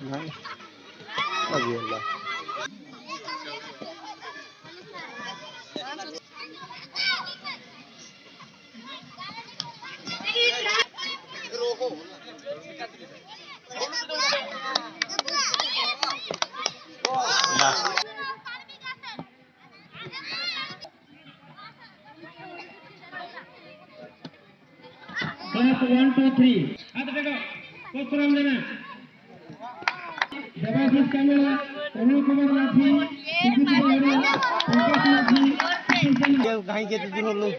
Nah, lagi Allah. Nah. 1, 2, 3. Ada देखो program देना देवाशीष कामल अनिल कुमार माथी सुजीत बहरा प्रकाश माथी Kau kain kita dulu.